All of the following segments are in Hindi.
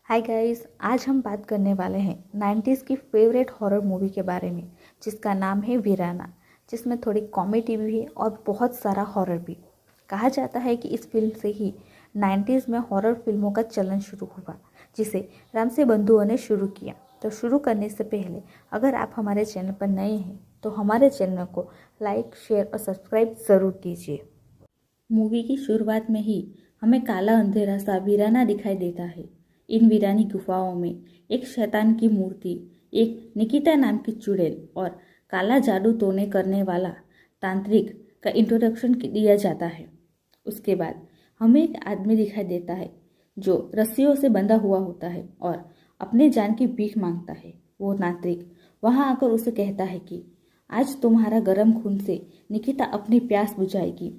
हाय गाइस, आज हम बात करने वाले हैं 90s की फेवरेट हॉरर मूवी के बारे में जिसका नाम है वीराना, जिसमें थोड़ी कॉमेडी भी है और बहुत सारा हॉरर भी। कहा जाता है कि इस फिल्म से ही 90s में हॉरर फिल्मों का चलन शुरू हुआ, जिसे रामसे बंधुओं ने शुरू किया। तो शुरू करने से पहले अगर आप हमारे चैनल पर नए हैं तो हमारे चैनल को लाइक, शेयर और सब्सक्राइब ज़रूर कीजिए। मूवी की शुरुआत में ही हमें काला अंधेरा सा वीराना दिखाई देता है। इन वीरानी गुफाओं में एक शैतान की मूर्ति, एक निकिता नाम की चुड़ैल और काला जादू टोने करने वाला तांत्रिक का इंट्रोडक्शन दिया जाता है। उसके बाद हमें एक आदमी दिखाई देता है जो रस्सियों से बंधा हुआ होता है और अपने जान की भीख मांगता है। वो तांत्रिक वहां आकर उसे कहता है कि आज तुम्हारा गर्म खून से निकिता अपनी प्यास बुझाएगी।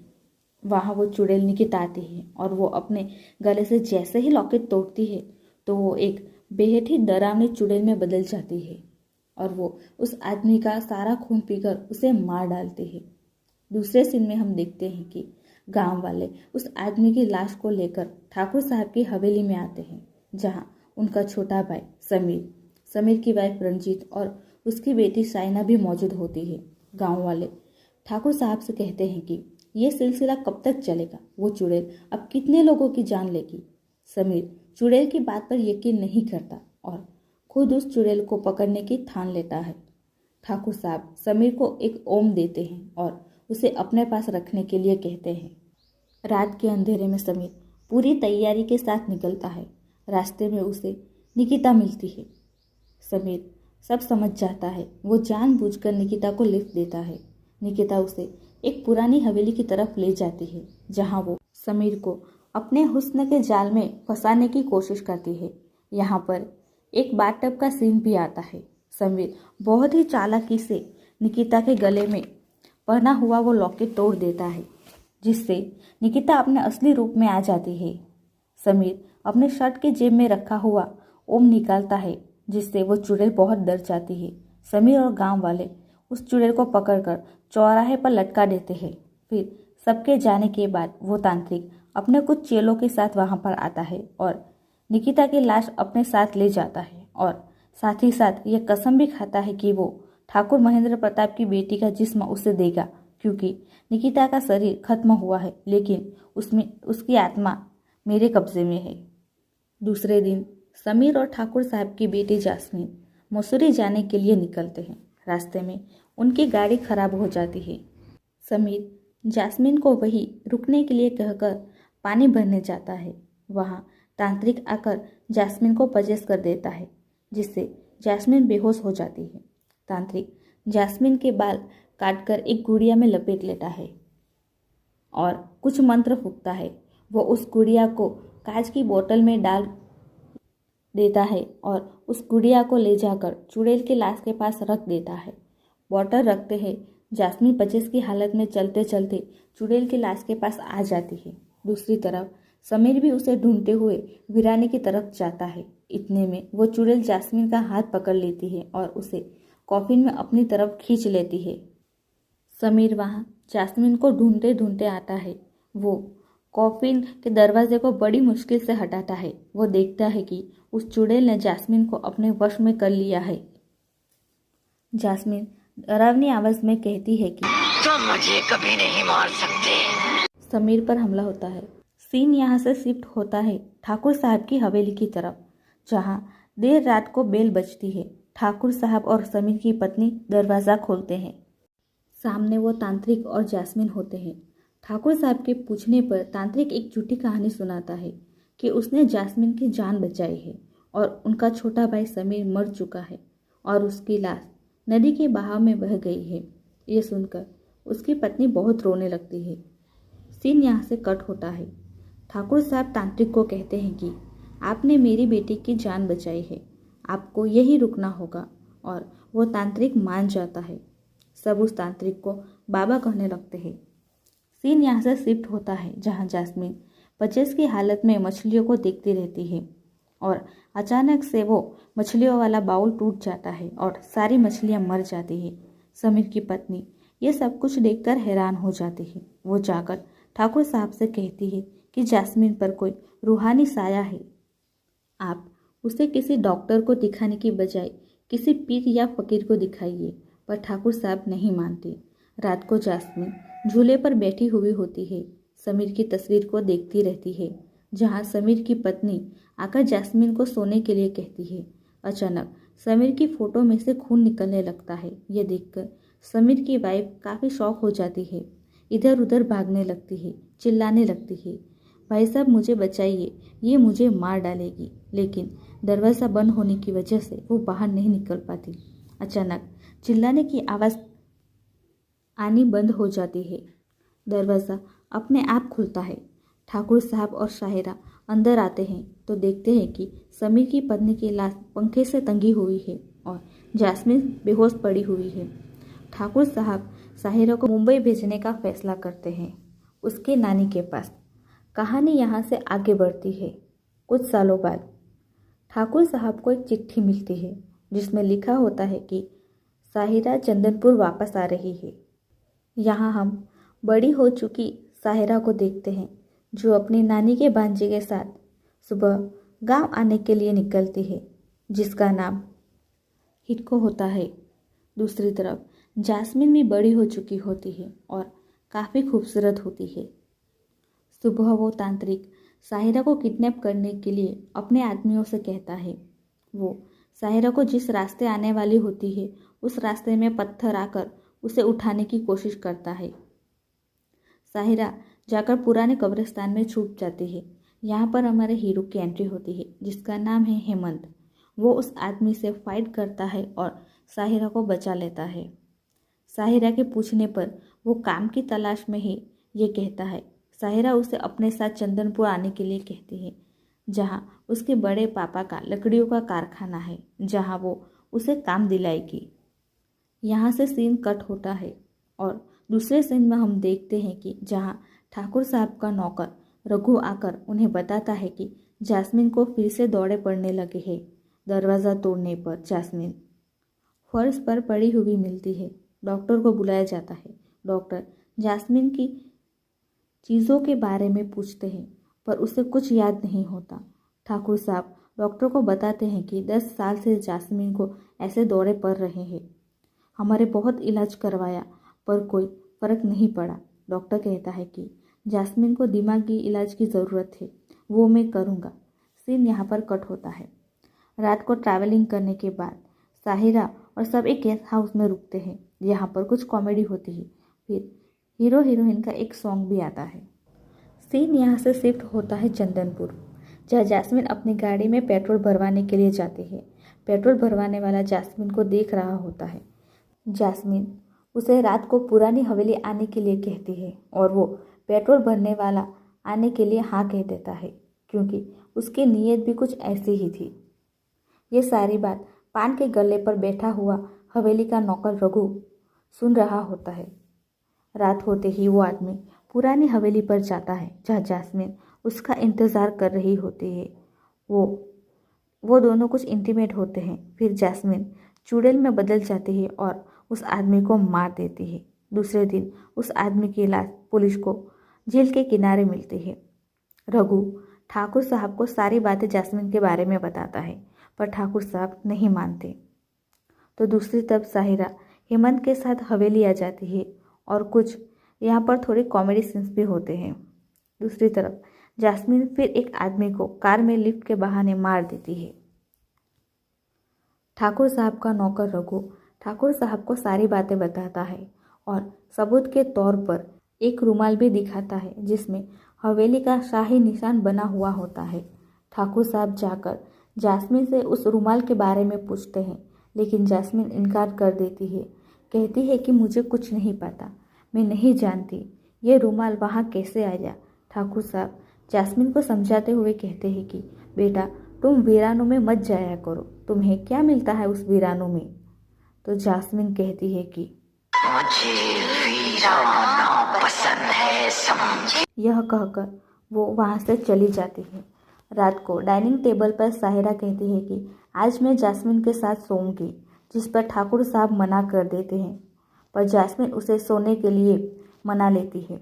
वहाँ वो चुड़ैल निकिता आती है और वो अपने गले से जैसे ही लॉकेट तोड़ती है तो वो एक बेहद ही डरावनी चुड़ैल में बदल जाती है और वो उस आदमी का सारा खून पीकर उसे मार डालती है। दूसरे सीन में हम देखते हैं कि गांव वाले उस आदमी की लाश को लेकर ठाकुर साहब की हवेली में आते हैं, जहां उनका छोटा भाई समीर की वाइफ रंजीत और उसकी बेटी साइना भी मौजूद होती है। गाँव वाले ठाकुर साहब से कहते हैं कि ये सिलसिला कब तक चलेगा, वो चुड़ैल अब कितने लोगों की जान लेगी। समीर चुड़ैल की बात पर यकीन नहीं करता और खुद उस चुड़ैल को पकड़ने की ठान लेता है। ठाकुर साहब समीर को एक ओम देते हैं और उसे अपने पास रखने के लिए कहते हैं। रात के अंधेरे में समीर पूरी तैयारी के साथ निकलता है। रास्ते में उसे निकिता मिलती है। समीर सब समझ जाता है। वो जानबूझकर निकिता को लिफ्ट देता है। निकिता उसे एक पुरानी हवेली की तरफ ले जाती है, जहां वो समीर को अपने हुस्न के जाल में फंसाने की कोशिश करती है। यहाँ पर एक बाथटब का सीन भी आता है। समीर बहुत ही चालाकी से निकिता के गले में पहना हुआ वो लॉकेट तोड़ देता है, जिससे निकिता अपने असली रूप में आ जाती है। समीर अपने शर्ट के जेब में रखा हुआ ओम निकालता है, जिससे वो चुड़ैल बहुत डर जाती है। समीर और गांव वाले उस चुड़ैल को पकड़कर चौराहे पर लटका देते हैं। फिर सबके जाने के बाद वो तांत्रिक अपने कुछ चेलों के साथ वहां पर आता है और निकिता की लाश अपने साथ ले जाता है और साथ ही साथ ये कसम भी खाता है कि वो ठाकुर महेंद्र प्रताप की बेटी का जिस्म उसे देगा, क्योंकि निकिता का शरीर खत्म हुआ है लेकिन उसमें उसकी आत्मा मेरे कब्जे में है। दूसरे दिन समीर और ठाकुर साहब की बेटी जास्मीन मसूरी जाने के लिए निकलते हैं। रास्ते में उनकी गाड़ी खराब हो जाती है। समीर जास्मीन को वहीं रुकने के लिए कहकर पानी भरने जाता है। वहाँ तांत्रिक आकर जास्मीन को पजेस कर देता है, जिससे जास्मीन बेहोश हो जाती है। तांत्रिक जास्मीन के बाल काटकर एक गुड़िया में लपेट लेता है और कुछ मंत्र फूंकता है। वो उस गुड़िया को कांच की बोतल में डाल देता है और उस गुड़िया को ले जाकर चुड़ैल की लाश के पास रख देता है। बोतल रखते हैं। जास्मीन पजेस की हालत में चलते चलते चुड़ैल की लाश के पास आ जाती है। दूसरी तरफ समीर भी उसे ढूंढते हुए वीरानी की तरफ जाता है। इतने में वो चुड़ैल जास्मीन का हाथ पकड़ लेती है और उसे कॉफिन में अपनी तरफ खींच लेती है। समीर वहां जास्मीन को ढूंढते ढूंढते आता है। वो कॉफिन के दरवाजे को बड़ी मुश्किल से हटाता है। वो देखता है कि उस चुड़ैल ने जास्मीन को अपने वश में कर लिया है। जास्मीन डरावनी आवाज में कहती है कि तुम मुझे कभी नहीं मार सकते। समीर पर हमला होता है। सीन यहाँ से शिफ्ट होता है ठाकुर साहब की हवेली की तरफ, जहाँ देर रात को बेल बजती है। ठाकुर साहब और समीर की पत्नी दरवाज़ा खोलते हैं। सामने वो तांत्रिक और जास्मीन होते हैं। ठाकुर साहब के पूछने पर तांत्रिक एक झूठी कहानी सुनाता है कि उसने जास्मीन की जान बचाई है और उनका छोटा भाई समीर मर चुका है और उसकी लाश नदी के बहाव में बह गई है। ये सुनकर उसकी पत्नी बहुत रोने लगती है। सीन यहाँ से कट होता है। ठाकुर साहब तांत्रिक को कहते हैं कि आपने मेरी बेटी की जान बचाई है, आपको यही रुकना होगा, और वो तांत्रिक मान जाता है। सब उस तांत्रिक को बाबा कहने लगते हैं। सीन यहाँ से शिफ्ट होता है जहाँ जास्मीन पचेस की हालत में मछलियों को देखती रहती है और अचानक से वो मछलियों वाला बाउल टूट जाता है और सारी मछलियाँ मर जाती है। समीर की पत्नी ये सब कुछ देखकर हैरान हो जाती है। वो जाकर ठाकुर साहब से कहती है कि जास्मीन पर कोई रूहानी साया है, आप उसे किसी डॉक्टर को दिखाने की बजाय किसी पीर या फकीर को दिखाइए, पर ठाकुर साहब नहीं मानते। रात को जास्मिन झूले पर बैठी हुई होती है, समीर की तस्वीर को देखती रहती है, जहाँ समीर की पत्नी आकर जास्मिन को सोने के लिए कहती है। अचानक समीर की फोटो में से खून निकलने लगता है। यह देखकर समीर की वाइफ काफ़ी शॉक हो जाती है, इधर उधर भागने लगती है, चिल्लाने लगती है, भाई साहब मुझे बचाइए, ये मुझे मार डालेगी। लेकिन दरवाज़ा बंद होने की वजह से वो बाहर नहीं निकल पाती। अचानक चिल्लाने की आवाज़ आनी बंद हो जाती है। दरवाज़ा अपने आप खुलता है। ठाकुर साहब और शाहिरा अंदर आते हैं तो देखते हैं कि समीर की पत्नी की लाश पंखे से तंगी हुई है और जास्मिन बेहोश पड़ी हुई है। ठाकुर साहब शाहिरा को मुंबई भेजने का फैसला करते हैं, उसके नानी के पास। कहानी यहाँ से आगे बढ़ती है। कुछ सालों बाद ठाकुर साहब को एक चिट्ठी मिलती है जिसमें लिखा होता है कि शाहिरा चंदनपुर वापस आ रही है। यहाँ हम बड़ी हो चुकी शाहिरा को देखते हैं, जो अपनी नानी के भांजे के साथ सुबह गांव आने के लिए निकलती है, जिसका नाम हिटको होता है। दूसरी तरफ जास्मिन भी बड़ी हो चुकी होती है और काफ़ी खूबसूरत होती है। सुबह वो तांत्रिक शाहिरा को किडनैप करने के लिए अपने आदमियों से कहता है। वो शाहिरा को जिस रास्ते आने वाली होती है उस रास्ते में पत्थर आकर उसे उठाने की कोशिश करता है। शाहिरा जाकर पुराने कब्रिस्तान में छुप जाती है। यहाँ पर हमारे हीरो की एंट्री होती है, जिसका नाम है हेमंत। वो उस आदमी से फाइट करता है और शाहिरा को बचा लेता है। शाहिरा के पूछने पर वो काम की तलाश में ही ये कहता है। शाहिरा उसे अपने साथ चंदनपुर आने के लिए कहती है, जहाँ उसके बड़े पापा का लकड़ियों का कारखाना है, जहाँ वो उसे काम दिलाएगी। यहाँ से सीन कट होता है और दूसरे सीन में हम देखते हैं कि जहाँ ठाकुर साहब का नौकर रघु आकर उन्हें बताता है कि जास्मिन को फिर से दौड़े पड़ने लगे हैं। दरवाज़ा तोड़ने पर जास्मिन फर्श पर पड़ी हुई मिलती है। डॉक्टर को बुलाया जाता है। डॉक्टर जास्मिन की चीज़ों के बारे में पूछते हैं, पर उसे कुछ याद नहीं होता। ठाकुर साहब डॉक्टर को बताते हैं कि 10 साल से जास्मिन को ऐसे दौरे पड़ रहे हैं। हमारे बहुत इलाज करवाया पर कोई फ़र्क नहीं पड़ा। डॉक्टर कहता है कि जास्मिन को दिमागी इलाज की ज़रूरत है, वो मैं करूँगा। सीन यहाँ पर कट होता है। रात को ट्रैवलिंग करने के बाद शाहिरा और सब एक गेस्ट हाउस में रुकते हैं। यहाँ पर कुछ कॉमेडी होती है। फिर हीरो हीरोइन का एक सॉन्ग भी आता है। सीन यहाँ से शिफ्ट होता है चंदनपुर, जहाँ जास्मिन अपनी गाड़ी में पेट्रोल भरवाने के लिए जाती है। पेट्रोल भरवाने वाला जास्मिन को देख रहा होता है। जास्मिन उसे रात को पुरानी हवेली आने के लिए कहती है और वो पेट्रोल भरने वाला आने के लिए हाँ कह देता है, क्योंकि उसकी नीयत भी कुछ ऐसी ही थी। ये सारी बात पान के गले पर बैठा हुआ हवेली का नौकर रघु सुन रहा होता है। रात होते ही वो आदमी पुरानी हवेली पर जाता है, जहाँ जास्मिन उसका इंतज़ार कर रही होती है। वो दोनों कुछ इंटीमेट होते हैं। फिर जास्मिन चुड़ैल में बदल जाती है और उस आदमी को मार देती है। दूसरे दिन उस आदमी की लाश पुलिस को झील के किनारे मिलती है। रघु ठाकुर साहब को सारी बातें जास्मिन के बारे में बताता है, पर ठाकुर साहब नहीं मानते। तो दूसरी तरफ शाहिरा हेमंत के साथ हवेली आ जाती है और कुछ यहाँ पर थोड़े कॉमेडी सीन्स भी होते हैं। दूसरी तरफ जास्मिन फिर एक आदमी को कार में लिफ्ट के बहाने मार देती है। ठाकुर साहब का नौकर रघु ठाकुर साहब को सारी बातें बताता है और सबूत के तौर पर एक रुमाल भी दिखाता है, जिसमें हवेली का शाही निशान बना हुआ होता है। ठाकुर साहब जाकर जास्मिन से उस रुमाल के बारे में पूछते हैं, लेकिन जास्मिन इनकार कर देती है। कहती है कि मुझे कुछ नहीं पता, मैं नहीं जानती ये रुमाल वहाँ कैसे आया। ठाकुर साहब जास्मिन को समझाते हुए कहते हैं कि बेटा, तुम वीरानों में मत जाया करो, तुम्हें क्या मिलता है उस वीरानों में। तो जास्मिन कहती है कि मुझे वीराना पसंद है, समझे। यह कहकर वो वहाँ से चली जाती है। रात को डाइनिंग टेबल पर शाहिरा कहती है कि आज मैं जास्मिन के साथ सोऊंगी, जिस पर ठाकुर साहब मना कर देते हैं, पर जास्मिन उसे सोने के लिए मना लेती है।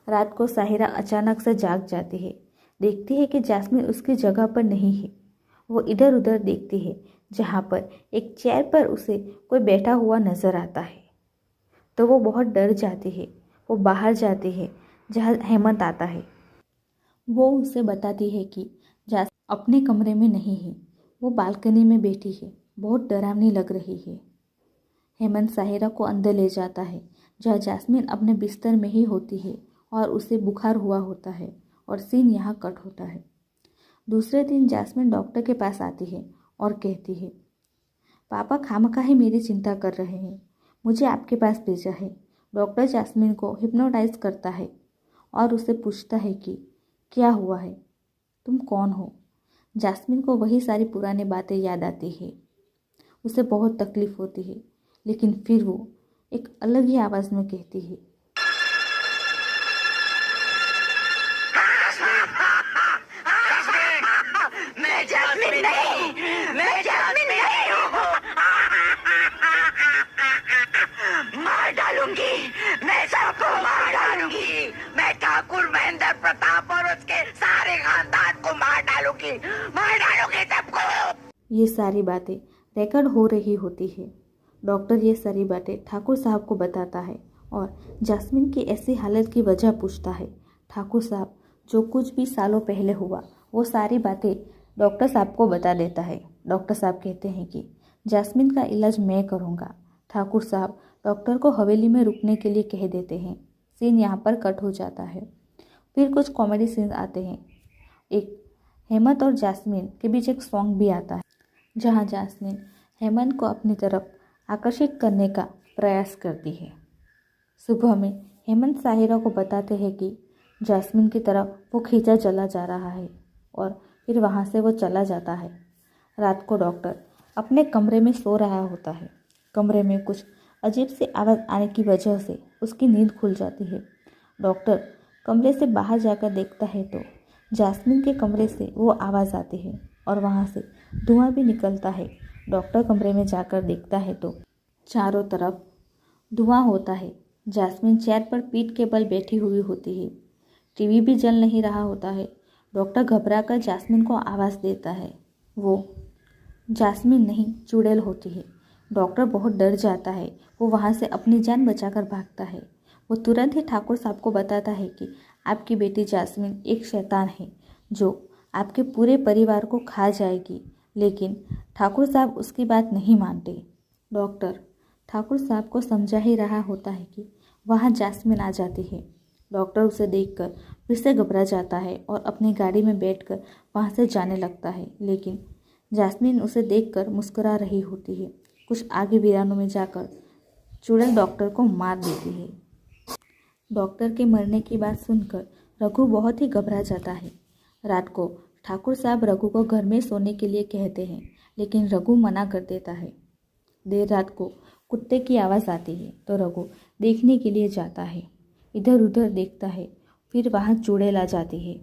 रात को शाहिरा अचानक से जाग जाती है, देखती है कि जास्मिन उसकी जगह पर नहीं है। वो इधर उधर देखती है जहाँ पर एक चेयर पर उसे कोई बैठा हुआ नजर आता है, तो वो बहुत डर जाती है। वो बाहर जाती है जहाँ हेमंत आता है। वो उसे बताती है कि जास अपने कमरे में नहीं है, वो बालकनी में बैठी है, बहुत डरावनी लग रही है। हेमंत साहिरा को अंदर ले जाता है जहाँ जास्मिन अपने बिस्तर में ही होती है और उसे बुखार हुआ होता है और सीन यहाँ कट होता है। दूसरे दिन जास्मिन डॉक्टर के पास आती है और कहती है, पापा खामखा मेरी चिंता कर रहे हैं, मुझे आपके पास भेजा है। डॉक्टर जास्मिन को हिप्नोटाइज करता है और उसे पूछता है कि क्या हुआ है, तुम कौन हो। जास्मिन को वही सारी पुरानी बातें याद आती है। उसे बहुत तकलीफ होती है, लेकिन फिर वो एक अलग ही आवाज़ में कहती है, मैं जास्मिन नहीं, मैं जास्मिन नहीं हूँ। मार डालूंगी, मैं सबको मार डालूंगी। मैं ठाकुर महेंद्र प्रताप और उसके सारे खानदान को मार डालूंगी सबको। ये सारी बातें रिकॉर्ड हो रही होती है। डॉक्टर ये सारी बातें ठाकुर साहब को बताता है और जास्मिन की ऐसी हालत की वजह पूछता है। ठाकुर साहब जो कुछ भी सालों पहले हुआ वो सारी बातें डॉक्टर साहब को बता देता है। डॉक्टर साहब कहते हैं कि जास्मिन का इलाज मैं करूँगा। ठाकुर साहब डॉक्टर को हवेली में रुकने के लिए कह देते हैं। सीन यहाँ पर कट हो जाता है। फिर कुछ कॉमेडी सीन आते हैं। एक हेमंत और जास्मिन के बीच एक सॉन्ग भी आता है जहाँ जास्मिन हेमंत को अपनी तरफ आकर्षित करने का प्रयास करती है। सुबह में हेमंत साहिरा को बताते हैं कि जास्मिन की तरफ वो खींचा चला जा रहा है और फिर वहाँ से वो चला जाता है। रात को डॉक्टर अपने कमरे में सो रहा होता है। कमरे में कुछ अजीब सी आवाज़ आने की वजह से उसकी नींद खुल जाती है। डॉक्टर कमरे से बाहर जाकर देखता है तो जास्मिन के कमरे से वो आवाज़ आती है और वहाँ से धुआं भी निकलता है। डॉक्टर कमरे में जाकर देखता है तो चारों तरफ धुआं होता है। जास्मिन चेयर पर पीठ के बल बैठी हुई होती है। टीवी भी जल नहीं रहा होता है। डॉक्टर घबराकर जास्मिन को आवाज़ देता है। वो जास्मिन नहीं चुड़ैल होती है। डॉक्टर बहुत डर जाता है। वो वहाँ से अपनी जान बचाकर भागता है। वो तुरंत ही ठाकुर साहब को बताता है कि आपकी बेटी जास्मिन एक शैतान है जो आपके पूरे परिवार को खा जाएगी, लेकिन ठाकुर साहब उसकी बात नहीं मानते। डॉक्टर ठाकुर साहब को समझा ही रहा होता है कि वहाँ जास्मिन आ जाती है। डॉक्टर उसे देखकर फिर से घबरा जाता है और अपनी गाड़ी में बैठकर वहाँ से जाने लगता है, लेकिन जास्मिन उसे देखकर मुस्कुरा रही होती है। कुछ आगे वीरानों में जाकर चुड़ैल डॉक्टर को मार देती है। डॉक्टर के मरने की बात सुनकर रघु बहुत ही घबरा जाता है। रात को ठाकुर साहब रघु को घर में सोने के लिए कहते हैं, लेकिन रघु मना कर देता है। देर रात को कुत्ते की आवाज़ आती है तो रघु देखने के लिए जाता है। इधर उधर देखता है, फिर वहाँ चुड़ैल आ जाती है,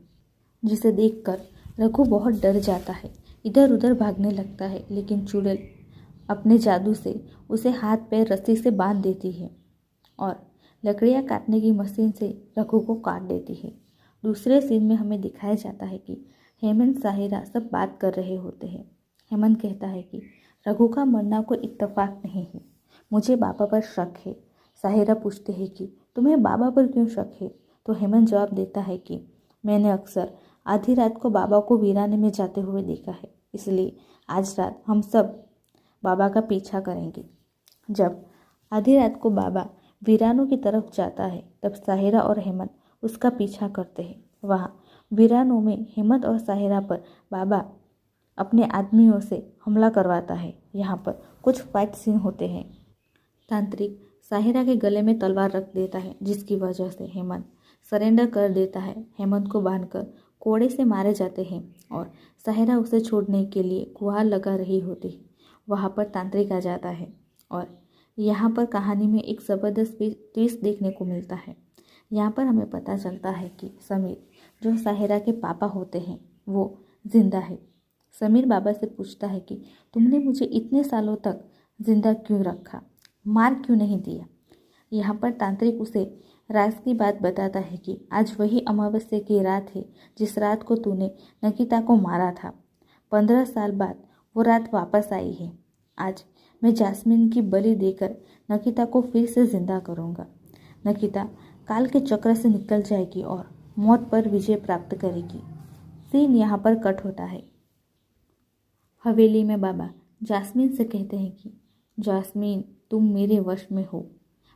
जिसे देखकर रघु बहुत डर जाता है। इधर उधर भागने लगता है, लेकिन चुड़ैल अपने जादू से उसे हाथ पैर रस्सी से बांध देती है और लकड़ियाँ काटने की मशीन से रघु को काट देती है। दूसरे सीन में हमें दिखाया जाता है कि हेमंत साहिरा सब बात कर रहे होते हैं। हेमंत कहता है कि रघु का मरना कोई इत्तेफाक नहीं है, मुझे बाबा पर शक है। साहिरा पूछते हैं कि तुम्हें बाबा पर क्यों शक है, तो हेमंत जवाब देता है कि मैंने अक्सर आधी रात को बाबा को वीराने में जाते हुए देखा है, इसलिए आज रात हम सब बाबा का पीछा करेंगे। जब आधी रात को बाबा वीरानों की तरफ जाता है तब साहिरा और हेमंत उसका पीछा करते हैं। वहाँ वीरानों में हेमंत और साहिरा पर बाबा अपने आदमियों से हमला करवाता है। यहाँ पर कुछ फाइट सीन होते हैं। तांत्रिक साहिरा के गले में तलवार रख देता है, जिसकी वजह से हेमंत सरेंडर कर देता है। हेमंत को बांधकर कोड़े से मारे जाते हैं और साहिरा उसे छोड़ने के लिए गुहार लगा रही होती है। वहाँ पर तांत्रिक आ जाता है और यहाँ पर कहानी में एक ज़बरदस्त ट्विस्ट देखने को मिलता है। यहाँ पर हमें पता चलता है कि समीर जो साहिरा के पापा होते हैं वो जिंदा है। समीर बाबा से पूछता है कि तुमने मुझे इतने सालों तक जिंदा क्यों रखा, मार क्यों नहीं दिया। यहाँ पर तांत्रिक उसे राज की बात बताता है कि आज वही अमावस्या की रात है जिस रात को तूने नकिता को मारा था। 15 साल बाद वो रात वापस आई है। आज मैं जास्मिन की बलि देकर नकिता को फिर से जिंदा करूँगा। नकिता काल के चक्र से निकल जाएगी और मौत पर विजय प्राप्त करेगी। सीन यहाँ पर कट होता है। हवेली में बाबा जास्मिन से कहते हैं कि जास्मिन, तुम मेरे वश में हो,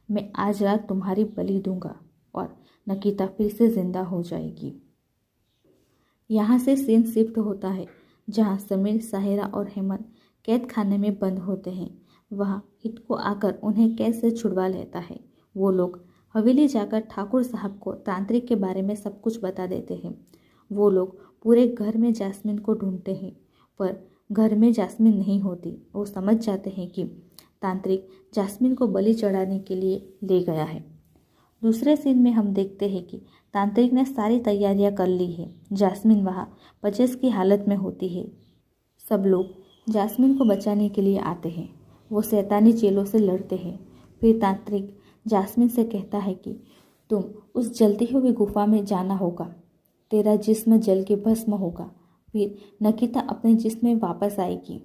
मैं आज रात तुम्हारी बलि दूंगा और नकिता फिर से जिंदा हो जाएगी। यहाँ से सीन शिफ्ट होता है जहाँ समीर, साहिरा और हेमंत कैद खाने में बंद होते हैं। वहाँ हित को आकर उन्हें कैद से छुड़वा लेता है। वो लोग हवेली जाकर ठाकुर साहब को तांत्रिक के बारे में सब कुछ बता देते हैं। वो लोग पूरे घर में जास्मिन को ढूंढते हैं, पर घर में जास्मिन नहीं होती। वो समझ जाते हैं कि तांत्रिक जास्मिन को बलि चढ़ाने के लिए ले गया है। दूसरे सीन में हम देखते हैं कि तांत्रिक ने सारी तैयारियां कर ली है। जास्मिन वहाँ पचेस की हालत में होती है। सब लोग जास्मिन को बचाने के लिए आते हैं। वो शैतानी चेलों से लड़ते हैं। फिर तांत्रिक जास्मिन से कहता है कि तुम उस जलती हुई गुफा में जाना होगा, तेरा जिस्म जल के भस्म होगा, फिर नकिता अपने जिस्म में वापस आएगी।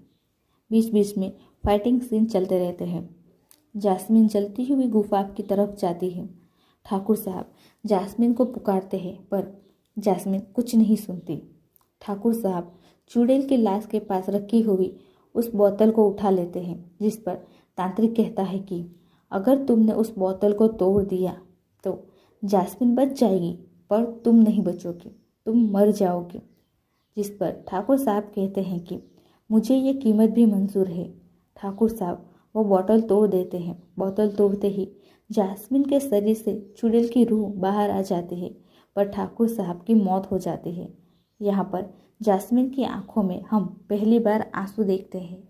बीच बीच में फाइटिंग सीन चलते रहते हैं। जास्मिन जलती हुई गुफा की तरफ जाती है। ठाकुर साहब जास्मिन को पुकारते हैं, पर जास्मिन कुछ नहीं सुनती। ठाकुर साहब चुड़ैल की लाश के पास रखी हुई उस बोतल को उठा लेते हैं, जिस पर तांत्रिक कहता है कि अगर तुमने उस बोतल को तोड़ दिया तो जास्मिन बच जाएगी, पर तुम नहीं बचोगे, तुम मर जाओगे। जिस पर ठाकुर साहब कहते हैं कि मुझे ये कीमत भी मंजूर है। ठाकुर साहब वो बोतल तोड़ देते हैं। बोतल तोड़ते ही जास्मिन के शरीर से चुड़ैल की रूह बाहर आ जाती है, पर ठाकुर साहब की मौत हो जाती है। यहाँ पर जास्मिन की आंखों में हम पहली बार आंसू देखते हैं।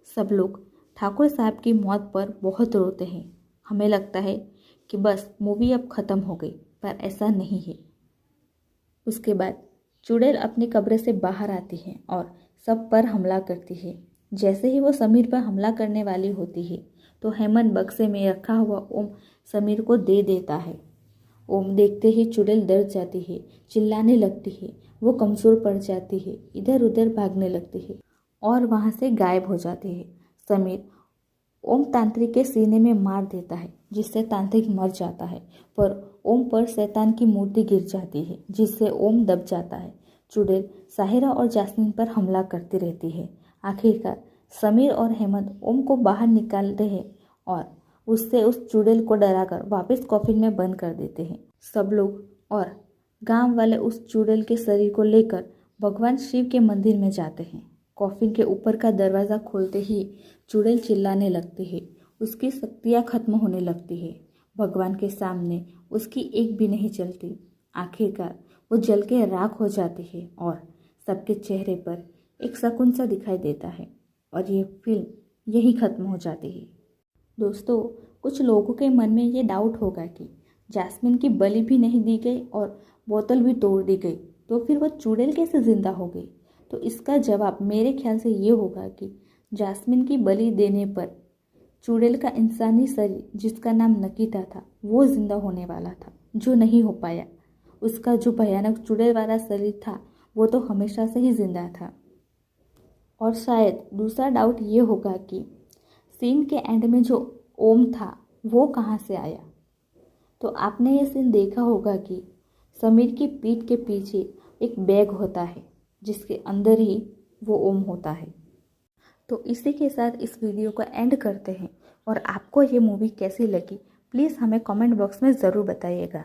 सब लोग ठाकुर साहब की मौत पर बहुत रोते हैं। हमें लगता है कि बस मूवी अब ख़त्म हो गई, पर ऐसा नहीं है। उसके बाद चुड़ैल अपनी कब्र से बाहर आती है और सब पर हमला करती है। जैसे ही वो समीर पर हमला करने वाली होती है तो हेमंत बक्से में रखा हुआ ओम समीर को दे देता है। ओम देखते ही चुड़ैल डर जाती है, चिल्लाने लगती है, वो कमज़ोर पड़ जाती है, इधर उधर भागने लगती है और वहाँ से गायब हो जाती है। समीर ओम तांत्रिक के सीने में मार देता है, जिससे तांत्रिक मर जाता है, पर ओम पर शैतान की मूर्ति गिर जाती है, जिससे ओम दब जाता है। चुड़ैल साहिरा और जास्मिन पर हमला करती रहती है। आखिरकार समीर और हेमंत ओम को बाहर निकालते हैं और उससे उस चुड़ैल को डराकर वापस कॉफिन में बंद कर देते हैं। सब लोग और गांव वाले उस चुड़ैल के शरीर को लेकर भगवान शिव के मंदिर में जाते हैं। कॉफिन के ऊपर का दरवाज़ा खोलते ही चुड़ैल चिल्लाने लगती है। उसकी शक्तियाँ खत्म होने लगती है। भगवान के सामने उसकी एक भी नहीं चलती। आखिरकार वो जल के राख हो जाती है और सबके चेहरे पर एक सुकून सा दिखाई देता है और ये फिल्म यही ख़त्म हो जाती है। दोस्तों, कुछ लोगों के मन में ये डाउट होगा कि जास्मिन की बलि भी नहीं दी गई और बोतल भी तोड़ दी गई, तो फिर वो चुड़ैल कैसे ज़िंदा हो गई? तो इसका जवाब मेरे ख्याल से ये होगा कि जास्मिन की बलि देने पर चुड़ैल का इंसानी शरीर, जिसका नाम नकिता था, वो जिंदा होने वाला था, जो नहीं हो पाया। उसका जो भयानक चुड़ैल वाला शरीर था वो तो हमेशा से ही जिंदा था। और शायद दूसरा डाउट ये होगा कि सीन के एंड में जो ओम था वो कहाँ से आया? तो आपने ये सीन देखा होगा कि समीर की पीठ के पीछे एक बैग होता है, जिसके अंदर ही वो ओम होता है। तो इसी के साथ इस वीडियो को एंड करते हैं और आपको ये मूवी कैसी लगी प्लीज़ हमें कमेंट बॉक्स में ज़रूर बताइएगा।